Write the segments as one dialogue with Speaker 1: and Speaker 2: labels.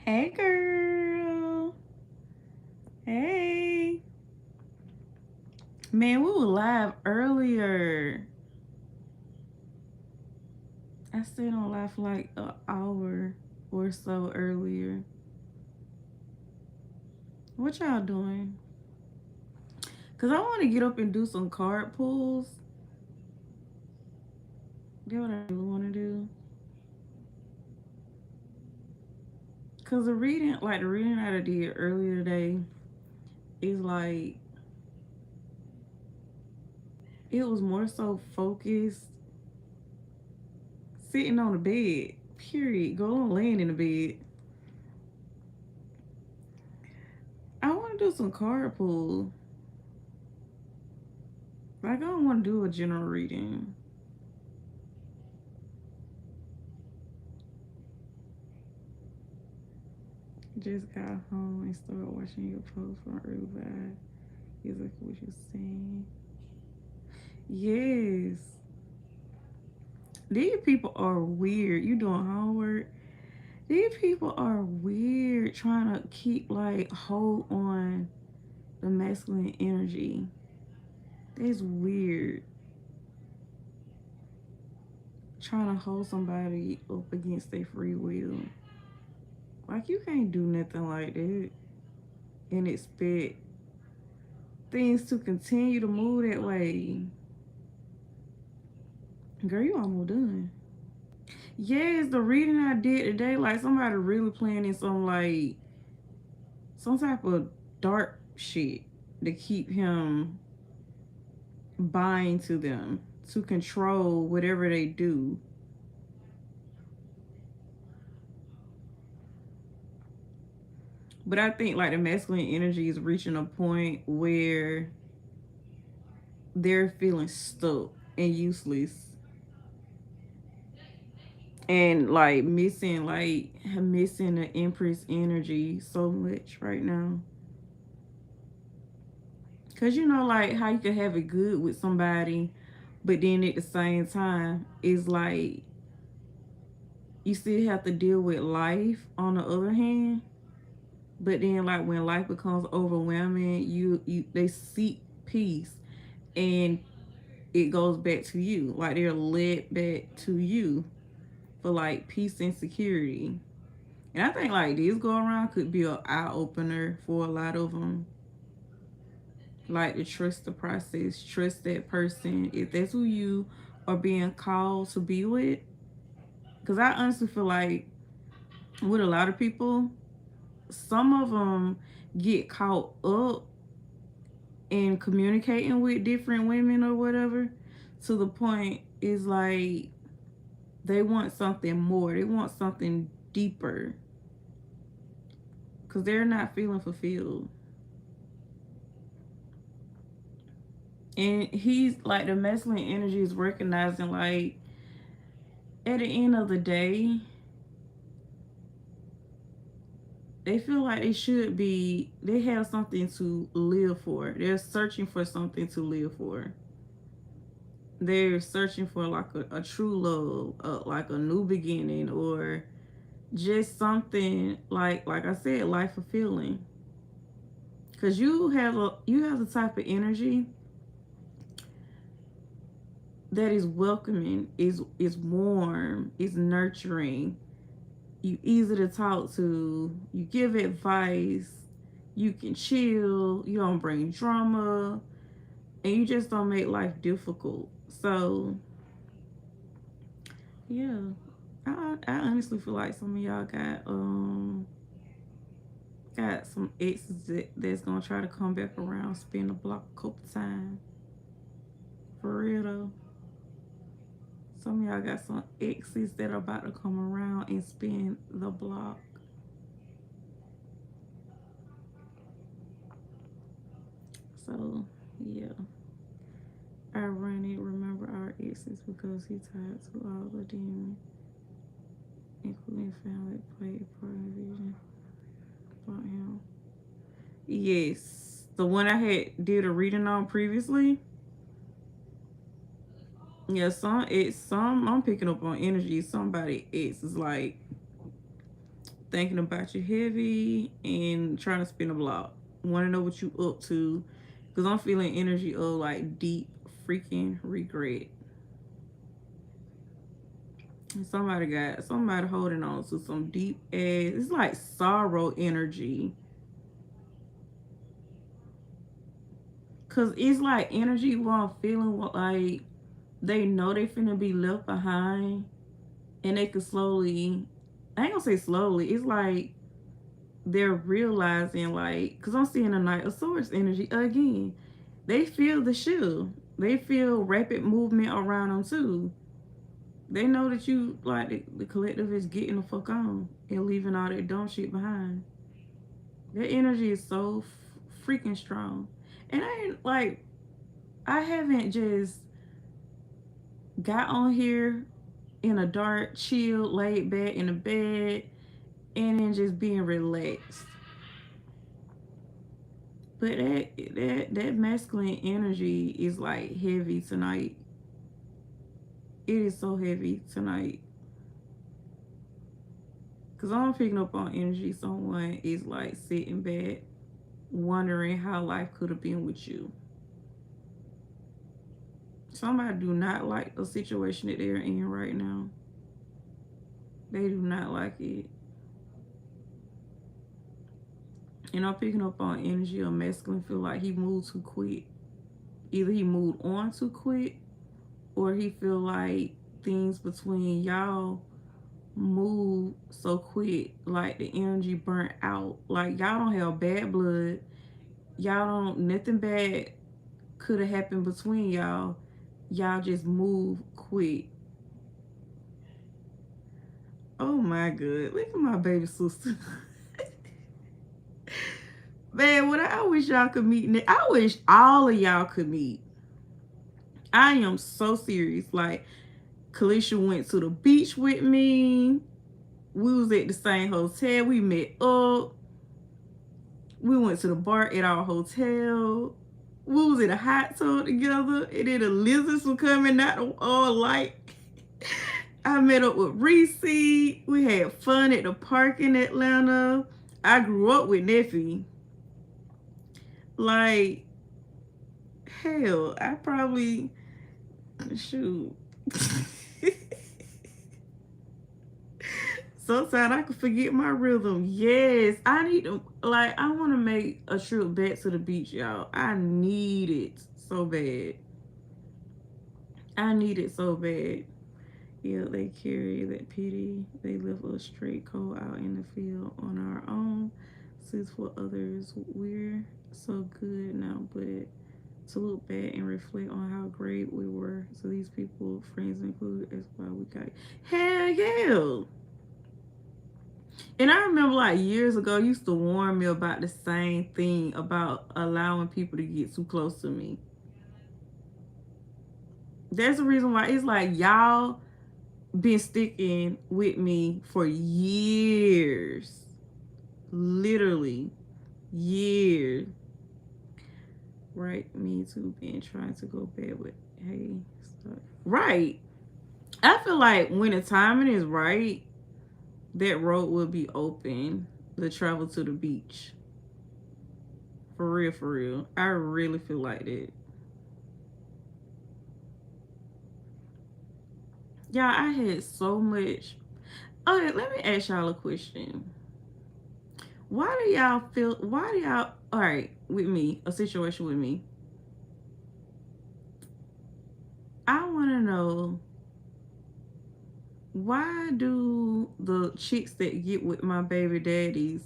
Speaker 1: Hey, girl. Hey. Man, we were live earlier. I stayed on live for like an hour or so earlier. What y'all doing? Because I want to get up and do some card pulls. That's what I really want to do. Because the reading that I did earlier today is like, it was more so focused sitting on the bed, period. Go on laying in the bed. I want to do some card pull. Like, I don't want to do a general reading. Just got home and started watching your post from early vibe. Exactly what you're saying. Yes. These people are weird. You doing homework? These people are weird trying to keep like hold on the masculine energy. That's weird. Trying to hold somebody up against their free will. Like, you can't do nothing like that and expect things to continue to move that way. Girl, you almost done. Yes, the reading I did today, like somebody really playing in some type of dark shit to keep him bind to them, to control whatever they do. But I think like the masculine energy is reaching a point where they're feeling stuck and useless and missing the empress energy so much right now. Cause you know, like how you can have it good with somebody, but then at the same time, it's like you still have to deal with life on the other hand. But then like when life becomes overwhelming, you they seek peace and it goes back to you. Like they're led back to you for like peace and security. And I think like this go around could be an eye opener for a lot of them. Like to trust the process, trust that person if that's who you are being called to be with. Because I honestly feel like with a lot of people, some of them get caught up in communicating with different women or whatever to the point is like they want something more, they want something deeper because they're not feeling fulfilled. And he's like the masculine energy is recognizing like at the end of the day they feel like they have something to live for. They're searching for something to live for. They're searching for like a true love, like a new beginning, or just something like I said, life fulfilling. Cause you have the type of energy that is welcoming, is warm, is nurturing. You easy to talk to. You give advice. You can chill. You don't bring drama, and you just don't make life difficult. So yeah, I honestly feel like some of y'all got some exes that's gonna try to come back around, spin the block a couple times. For real though. Some of y'all got some exes that are about to come around and spin the block. So, yeah. Ironic, remember our exes because he tied to all the demons, including family, played a part in the vision about him. Yes. The one I had did a reading on previously. Yeah, some I'm picking up on energy. Somebody else is like thinking about you heavy and trying to spin a block. Want to know what you up to, because I'm feeling energy of like deep freaking regret. Somebody holding on to some deep ass. It's like sorrow energy, cause it's like energy where I'm feeling like they know they finna be left behind, and they could slowly. I ain't gonna say slowly. It's like they're realizing, like, cause I'm seeing a Knight of Swords energy again. They feel the shield. They feel rapid movement around them too. They know that you like the collective is getting the fuck on and leaving all that dumb shit behind. Their energy is so freaking strong, and I haven't just got on here in a dark, chill, laid back in the bed, and then just being relaxed. But that masculine energy is like heavy tonight. It is so heavy tonight. Cause I'm picking up on energy. Someone is like sitting back, wondering how life could have been with you. Somebody do not like the situation that they're in right now. They do not like it. And I'm picking up on energy of masculine. Feel like he moved too quick. Either he moved on too quick, or he feel like things between y'all move so quick, like the energy burnt out. Like y'all don't have bad blood. Y'all don't nothing bad could have happened between y'all. Y'all just move quick. Oh my god. Look at my baby sister. Man, what I wish y'all could meet. I wish all of y'all could meet. I am so serious. Like, Kalisha went to the beach with me. We was at the same hotel. We met up. We went to the bar at our hotel. We was in a hot tub together. And then the lizards were coming out all light. I met up with Reese. We had fun at the park in Atlanta. I grew up with Neffy. Like, hell, I probably shoot. Sometimes I can forget my rhythm. Yes, I need to, like, I want to make a trip back to the beach, y'all. I need it so bad. I need it so bad. Yeah, they carry that pity. They live a straight cold out in the field on our own. Since for others, we're so good now, but to look back and reflect on how great we were to these people, friends included, that's why we got it. Hell yeah. And I remember like years ago, you used to warn me about the same thing about allowing people to get too close to me. That's the reason why it's like y'all been sticking with me for years. Literally years. Right, me too, been trying to go bed with hey stuff. Right. I feel like when the timing is right, that road will be open to travel to the beach. For real, for real. I really feel like that. Yeah, I had so much. Okay, let me ask y'all a question. Why do y'all feel, why do y'all, all right, with me, a situation with me, I want to know, why do the chicks that get with my baby daddies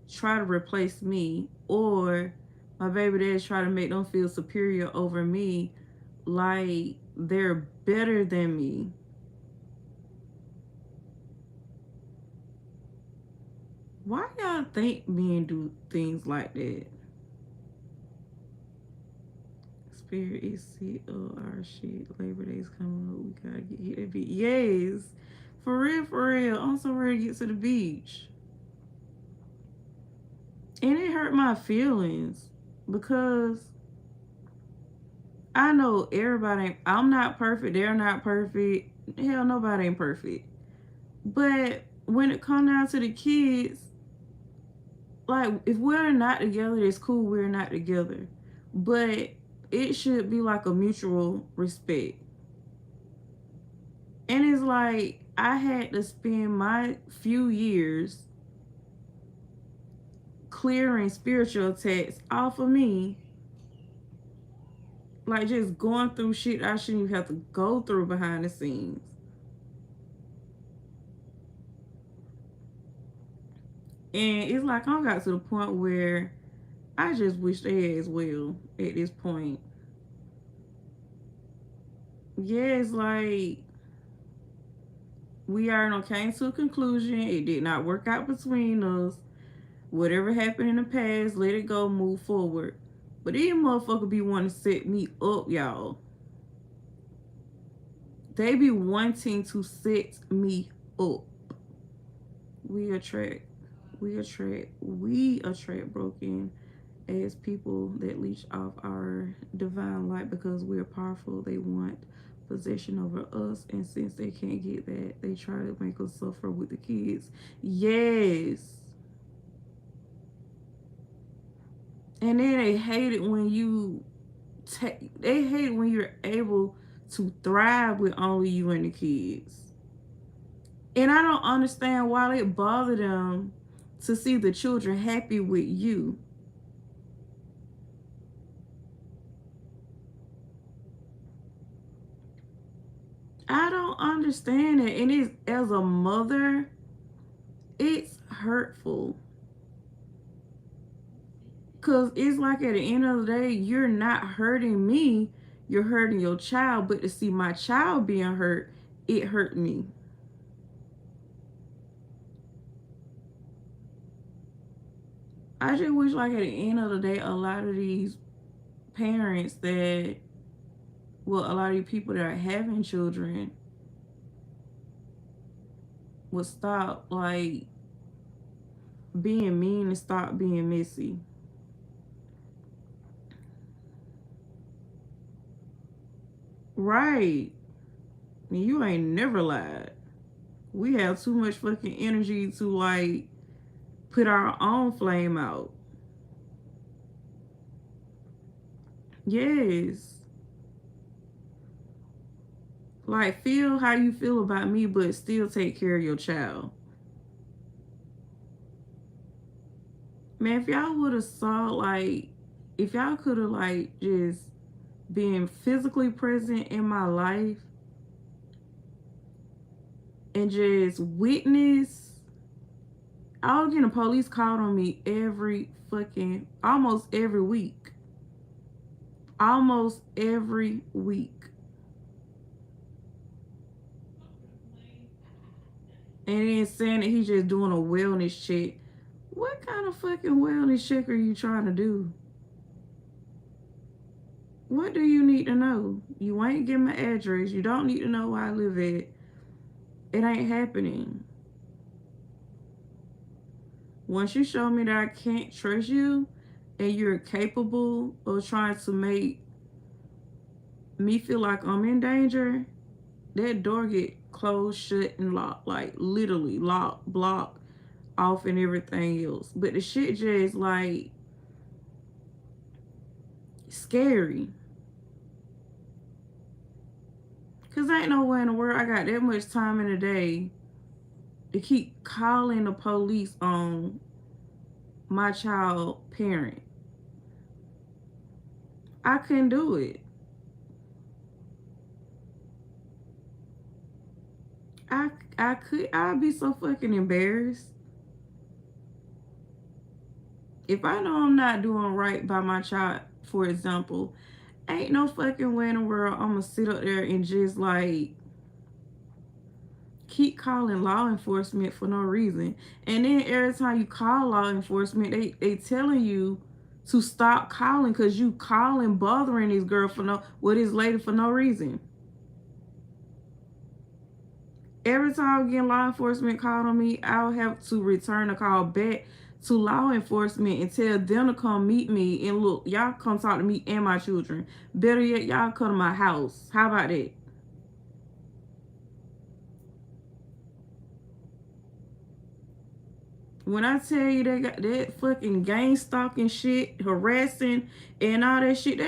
Speaker 1: try to replace me, or my baby daddies try to make them feel superior over me, like they're better than me? Why y'all think men do things like that? Spirit is CLR shit. Labor Day's coming up. We gotta get hit that beach. Yes. For real, for real. I'm so ready to get to the beach. And it hurt my feelings because I know everybody ain't, I'm not perfect. They're not perfect. Hell, nobody ain't perfect. But when it comes down to the kids, like, if we're not together, it's cool. We're not together. But it should be like a mutual respect. And it's like I had to spend my few years clearing spiritual attacks off of me. Like, just going through shit I shouldn't even have to go through behind the scenes. And it's like I got to the point where I just wish they had as well at this point. Yeah, it's like we already came to a conclusion. It did not work out between us. Whatever happened in the past, let it go, move forward. But these motherfuckers be wanting to set me up, y'all. They be wanting to set me up. We attract broken as people that leech off our divine light because we're powerful. They want possession over us, and since they can't get that, they try to make us suffer with the kids. Yes. And then they hate it when they hate it when you're able to thrive with only you and the kids. And I don't understand why it bothered them to see the children happy with you. I don't understand it. And it's, as a mother, it's hurtful. Because it's like at the end of the day, you're not hurting me, you're hurting your child. But to see my child being hurt, it hurt me. I just wish, like, at the end of the day, a lot of these parents that, well, a lot of these people that are having children would stop, like, being mean and stop being messy. Right. And you ain't never lied. We have too much fucking energy to, like, put our own flame out. Yes. Like, feel how you feel about me, but still take care of your child. Man, if y'all would have saw, like, if y'all could have, like, just been physically present in my life and just witness, I was getting a police called on me almost every week. Almost every week. And then saying that he's just doing a wellness check. What kind of fucking wellness check are you trying to do? What do you need to know? You ain't give my address. You don't need to know where I live at. It ain't happening. Once you show me that I can't trust you and you're capable of trying to make me feel like I'm in danger, that door get closed, shut, and locked. Like, literally locked, blocked off, and everything else. But the shit just, like, scary. Because ain't no way in the world I got that much time in the day to keep calling the police on my child parent. I couldn't do it. I'd be so fucking embarrassed. If I know I'm not doing right by my child, for example, ain't no fucking way in the world I'm gonna sit up there and just, like, keep calling law enforcement for no reason. And then every time you call law enforcement, they telling you to stop calling because you calling bothering this girl for no with this lady for no reason. Every time I get law enforcement called on me, I'll have to return a call back to law enforcement and tell them to come meet me and look, y'all come talk to me and my children. Better yet, y'all come to my house. How about that? When I tell you they got that fucking gang stalking shit, harassing and all that shit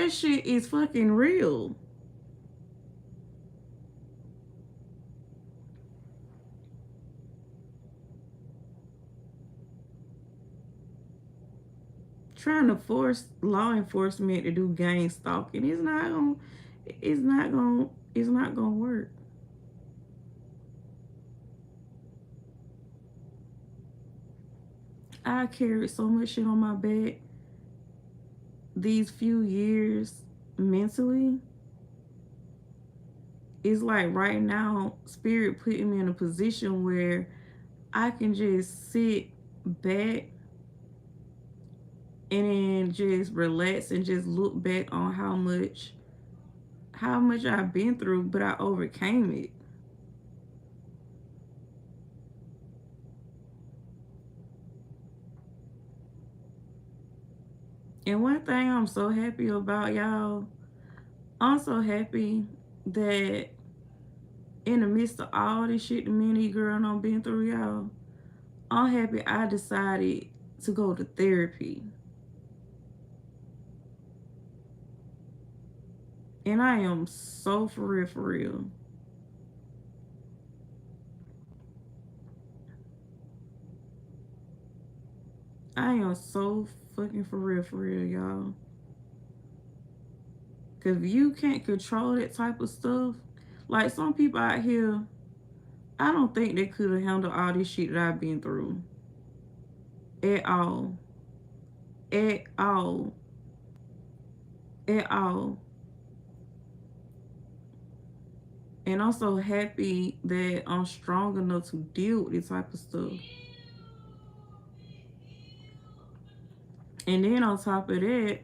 Speaker 1: is fucking real. Trying to force law enforcement to do gang stalking, it's not gonna work. I carried so much shit on my back these few years mentally. It's like right now, spirit putting me in a position where I can just sit back and then just relax and just look back on how much I've been through, but I overcame it. And one thing I'm so happy about, y'all, I'm so happy that in the midst of all this shit the many girl done been through, y'all, I'm happy I decided to go to therapy. And I am so for real, for real. I am so fucking for real, y'all. Cause if you can't control that type of stuff, like some people out here, I don't think they could have handled all this shit that I've been through. At all. At all. At all. And I'm so happy that I'm strong enough to deal with this type of stuff. And then on top of that,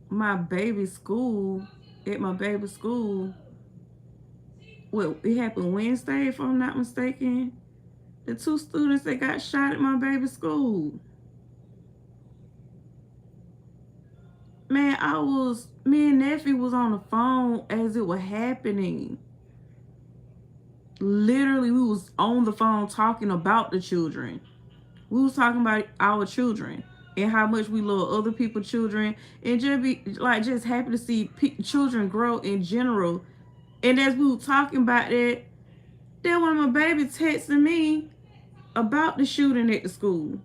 Speaker 1: my baby school, at my baby school, well, it happened Wednesday, if I'm not mistaken. The two students that got shot at my baby school. Man, me and nephew was on the phone as it was happening. Literally, we was on the phone talking about the children. We was talking about our children and how much we love other people's children, and just be like just happy to see children grow in general. And as we were talking about that, then one of my babies texting me about the shooting at the school.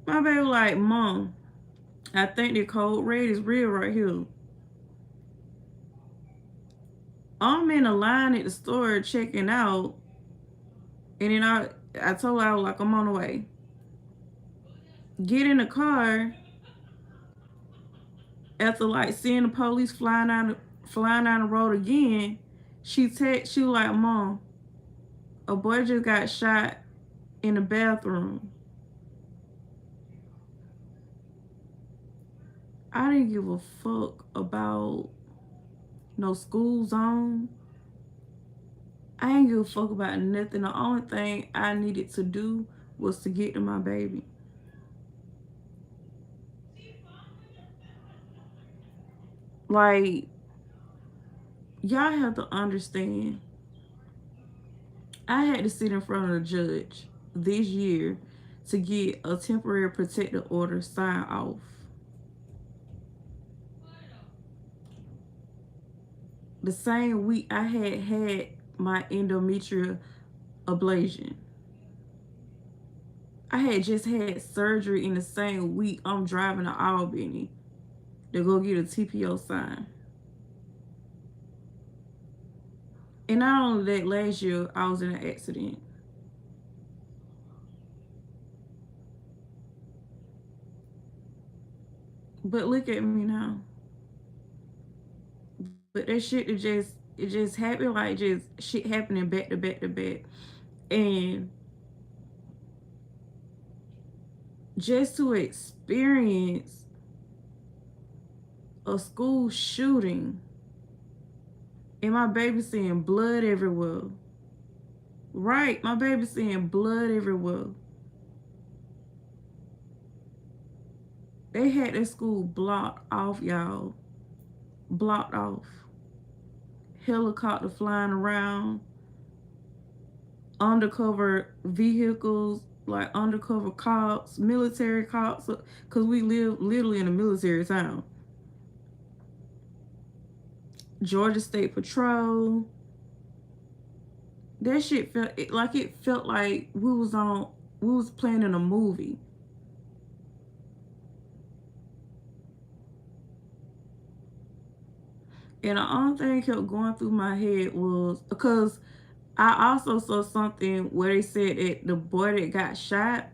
Speaker 1: My baby like, Mom, I think the code red is real right here. I'm in a line at the store checking out, and then I told her I was like, I'm on the way. Get in the car after like seeing the police flying down the road again. She was like, Mom, a boy just got shot in the bathroom. I didn't give a fuck about no school zone. I didn't give a fuck about nothing. The only thing I needed to do was to get to my baby. Like, y'all have to understand, I had to sit in front of the judge this year to get a temporary protective order signed off. The same week I had my endometrial ablation. I had just had surgery in the same week I'm driving to Albany to go get a TPO sign. And not only that, last year I was in an accident. But look at me now. But that shit to just it just happened, like just shit happening back to back to back. And just to experience a school shooting and my baby seeing blood everywhere. Right, my baby seeing blood everywhere. They had that school blocked off, y'all. Blocked off. Helicopter flying around, undercover vehicles, like undercover cops, military cops, because we live literally in a military town. Georgia State Patrol. That shit felt like we was playing in a movie. And the only thing that kept going through my head was because I also saw something where they said that the boy that got shot,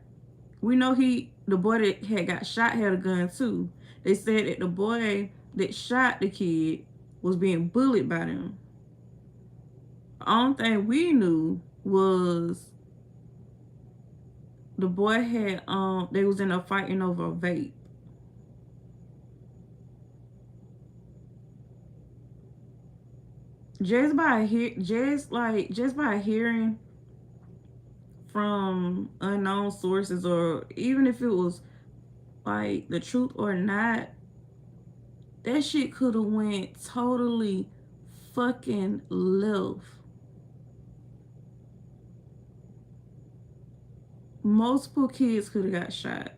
Speaker 1: we know the boy that had got shot had a gun too. They said that the boy that shot the kid was being bullied by them. The only thing we knew was the boy had they was in a fighting over a vape. Just by hearing from unknown sources, or even if it was like the truth or not, that shit could have went totally fucking left. Multiple kids could have got shot.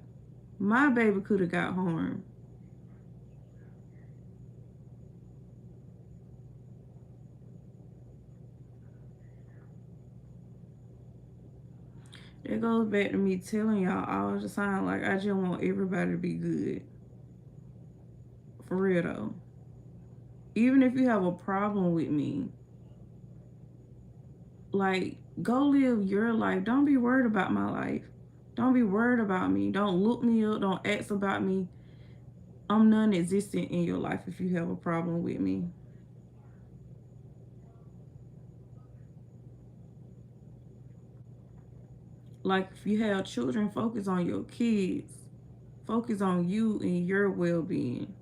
Speaker 1: My baby could have got harmed. That goes back to me telling y'all all the time, like, I just want everybody to be good. For real though. Even if you have a problem with me, like, go live your life. Don't be worried about my life. Don't be worried about me. Don't look me up. Don't ask about me. I'm non-existent in your life if you have a problem with me. Like, if you have children, focus on your kids. Focus on you and your well-being.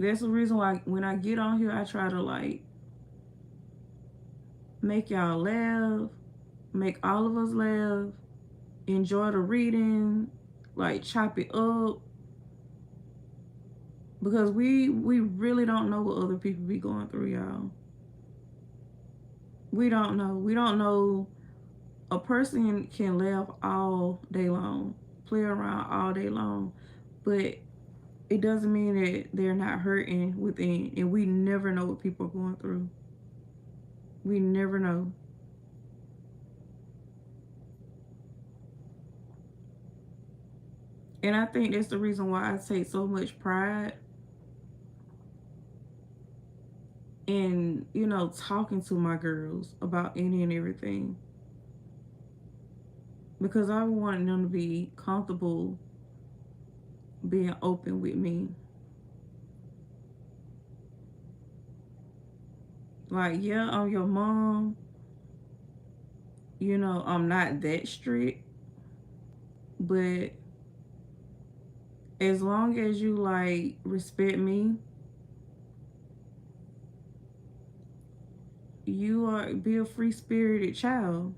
Speaker 1: That's the reason why when I get on here, I try to like make y'all laugh, make all of us laugh, enjoy the reading, like chop it up, because we really don't know what other people be going through, y'all. We don't know. We don't know. A person can laugh all day long, play around all day long, but it doesn't mean that they're not hurting within, and we never know what people are going through. We never know. And I think that's the reason why I take so much pride in, talking to my girls about any and everything. Because I want them to be comfortable being open with me. Like, yeah, I'm your mom. I'm not that strict. But as long as you, like, respect me, be a free spirited child.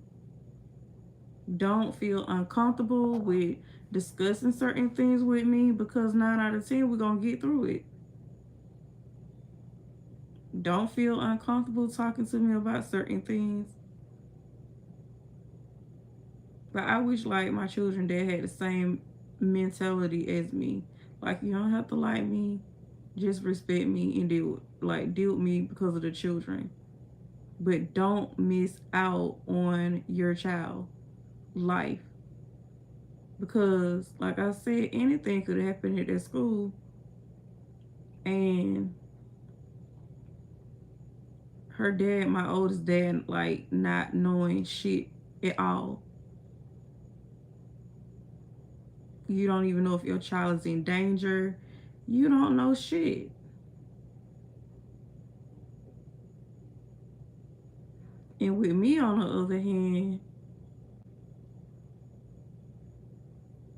Speaker 1: Don't feel uncomfortable with discussing certain things with me, because 9 out of 10 we're gonna get through it. Don't feel uncomfortable talking to me about certain things. But I wish, like, my children that had the same mentality as me. Like, you don't have to like me, just respect me and deal with me because of the children. But don't miss out on your child life, because like I said, anything could happen at that school, and her dad, my oldest dad, like, not knowing shit at all. You don't even know if your child is in danger. You don't know shit. And with me, on the other hand,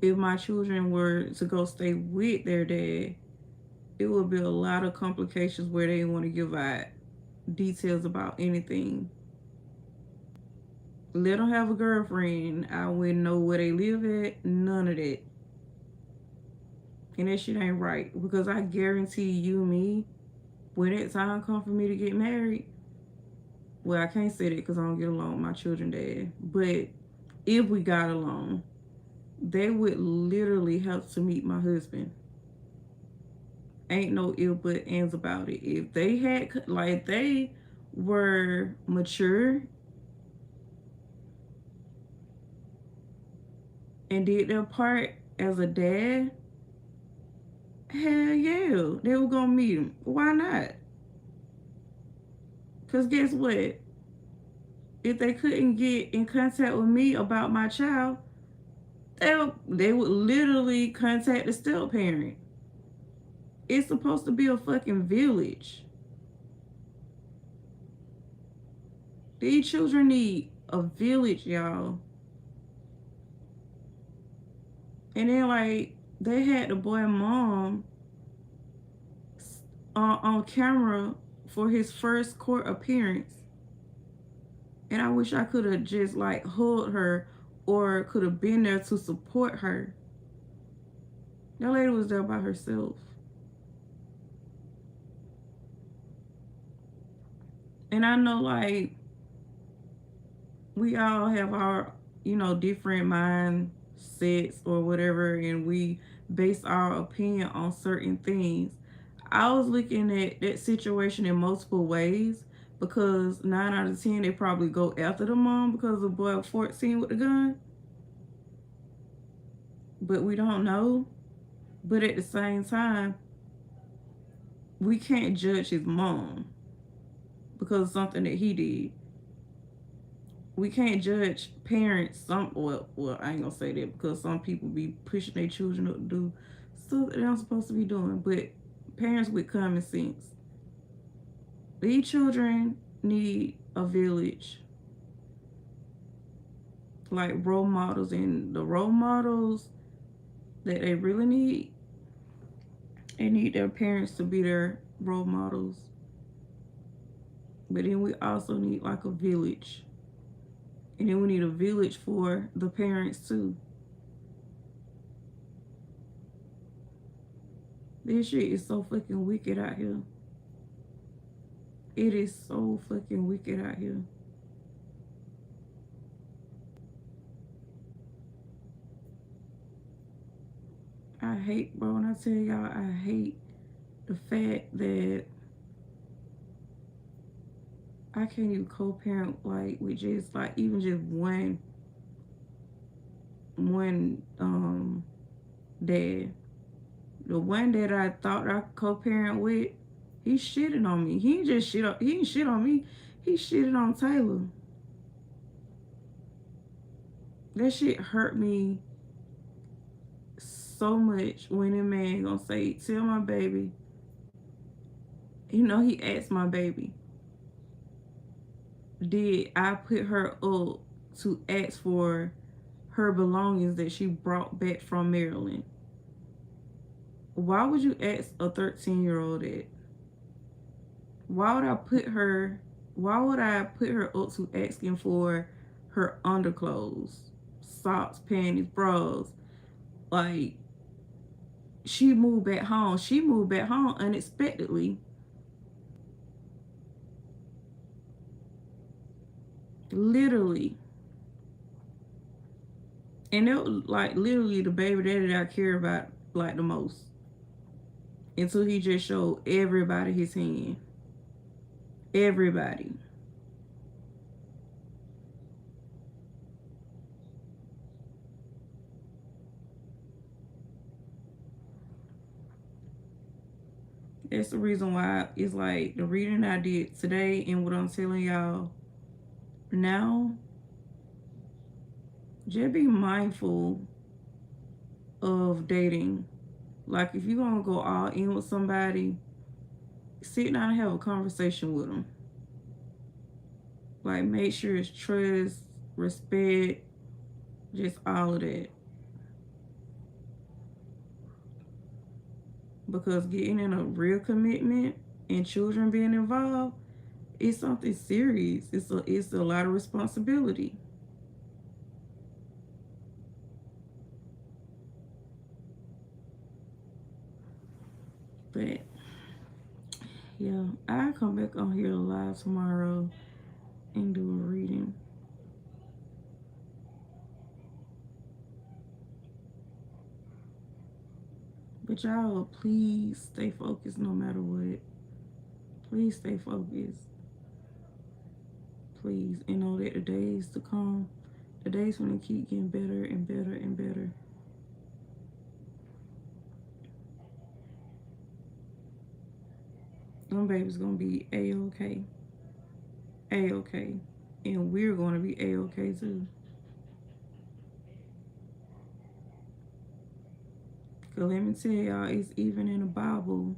Speaker 1: if my children were to go stay with their dad, it would be a lot of complications where they want to give out details about anything. Let them have a girlfriend. I wouldn't know where they live at. None of that. And that shit ain't right. Because I guarantee you, me, when that time come for me to get married, well, I can't say that because I don't get along with my children dad. But if we got along, they would literally have to meet my husband. Ain't no ill but ands about it. If they had, like, they were mature and did their part as a dad, hell yeah, they were gonna meet him. Why not? Because guess what? If they couldn't get in contact with me about my child, they would literally contact the step parent. It's supposed to be a fucking village. These children need a village, y'all. And then, like, they had the boy mom on camera for his first court appearance. And I wish I could have just, like, hugged her or could have been there to support her. That lady was there by herself. And I know, like, we all have our, different mindsets or whatever, and we base our opinion on certain things. I was looking at that situation in multiple ways because 9 out of 10 they probably go after the mom because the boy 14 with the gun. But we don't know. But at the same time, we can't judge his mom because of something that he did. We can't judge parents. Well, I ain't gonna say that because some people be pushing their children up to do stuff that they're not supposed to be doing. But parents with common sense, these children need a village, like role models, and the role models that they really need, they need their parents to be their role models. But then we also need like a village. And then we need a village for the parents too. This shit is so fucking wicked out here. It is so fucking wicked out here. I hate, bro, when I tell y'all, I hate the fact that I can't even co-parent, like, with just, like, even just one dad. The one that I thought I could co-parent with, he shitted on me. He didn't shit on me. He shitted on Taylor. That shit hurt me so much when a man gonna say, tell my baby. He asked my baby, did I put her up to ask for her belongings that she brought back from Maryland? Why would you ask a 13-year-old that? Why would I put her up to asking for her underclothes, socks, panties, bras? Like, she moved back home. She moved back home unexpectedly. Literally. And it was like literally the baby daddy that I care about like the most. Until he just showed everybody his hand. Everybody. That's the reason why it's like the reading I did today and what I'm telling y'all now. Just be mindful of dating. Like, if you're gonna go all in with somebody, sit down and have a conversation with them. Like, make sure it's trust, respect, just all of that. Because getting in a real commitment and children being involved is something serious. It's a lot of responsibility. But yeah, I'll come back on here live tomorrow and do a reading. But y'all, please stay focused no matter what. Please stay focused. Please. And know that the days to come, the days when it keep getting better and better and better. Them babies gonna be A-okay. A-okay. And we're gonna be A-okay too. Cause let me tell y'all, it's even in the Bible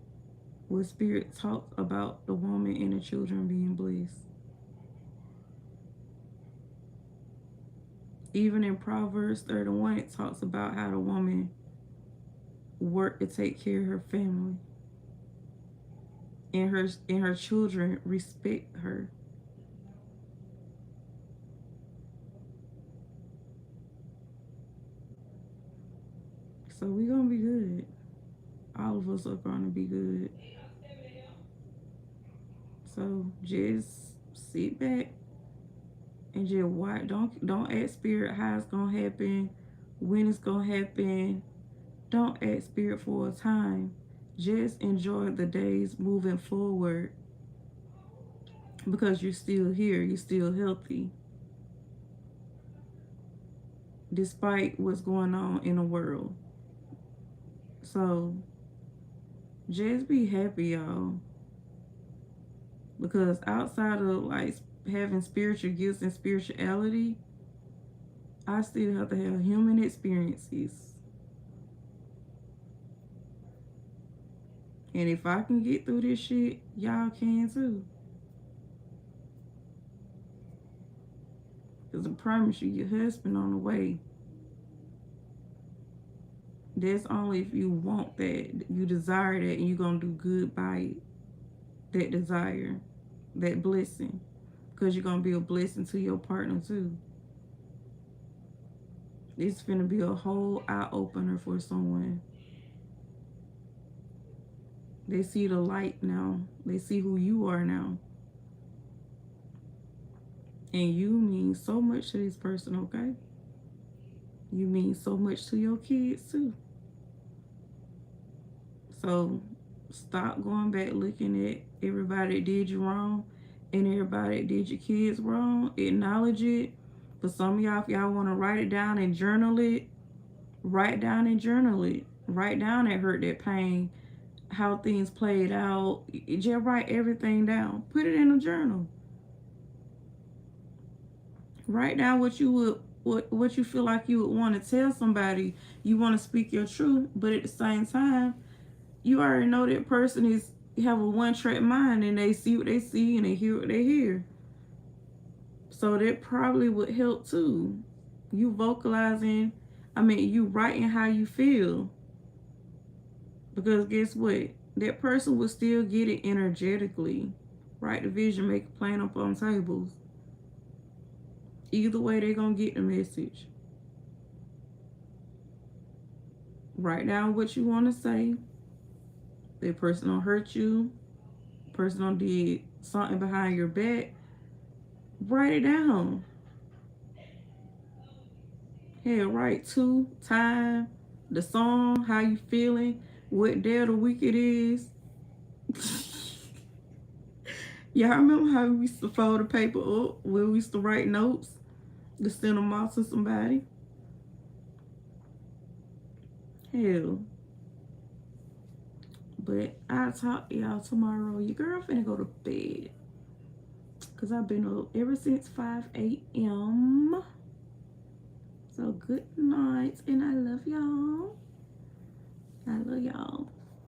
Speaker 1: where Spirit talks about the woman and the children being blessed. Even in Proverbs 31, it talks about how the woman worked to take care of her family. And her children respect her. So we're gonna be good. All of us are gonna be good. So just sit back and just watch. Don't ask Spirit how it's gonna happen, when it's gonna happen. Don't ask Spirit for a time. Just enjoy the days moving forward, because you're still here. You're still healthy, despite what's going on in the world. So just be happy, y'all. Because outside of like having spiritual gifts and spirituality, I still have to have human experiences. And if I can get through this shit, y'all can too. Because I promise you, your husband on the way. That's only if you want that, you desire that, and you're going to do good by it. That desire, that blessing. Because you're going to be a blessing to your partner too. It's going to be a whole eye-opener for someone. They see the light now. They see who you are now. And you mean so much to this person, okay? You mean so much to your kids too. So stop going back looking at everybody that did you wrong and everybody that did your kids wrong. Acknowledge it. For some of y'all, if y'all want to write it down and journal it, write down and journal it. Write down that hurt, that pain, how things played out. Just write everything down. Put it in a journal. Write down what you would, what you feel like you would want to tell somebody. You want to speak your truth, but at the same time, you already know that person is have a one-track mind, and they see what they see and they hear what they hear. So that probably would help too. You vocalizing, you writing how you feel. Because guess what? That person will still get it energetically. Write the vision, make a plan up on tables. Either way, they're going to get the message. Write down what you want to say. That person don't hurt you. Person don't did something behind your back. Write it down. Hell, write to, time, the song, how you feeling, what day of the week it is. Y'all remember how we used to fold the paper up when we used to write notes to send them off to somebody? Hell. But I'll talk to y'all tomorrow. Your girl finna go to bed. Because I've been up ever since 5 a.m. So good night. And I love y'all. I love y'all.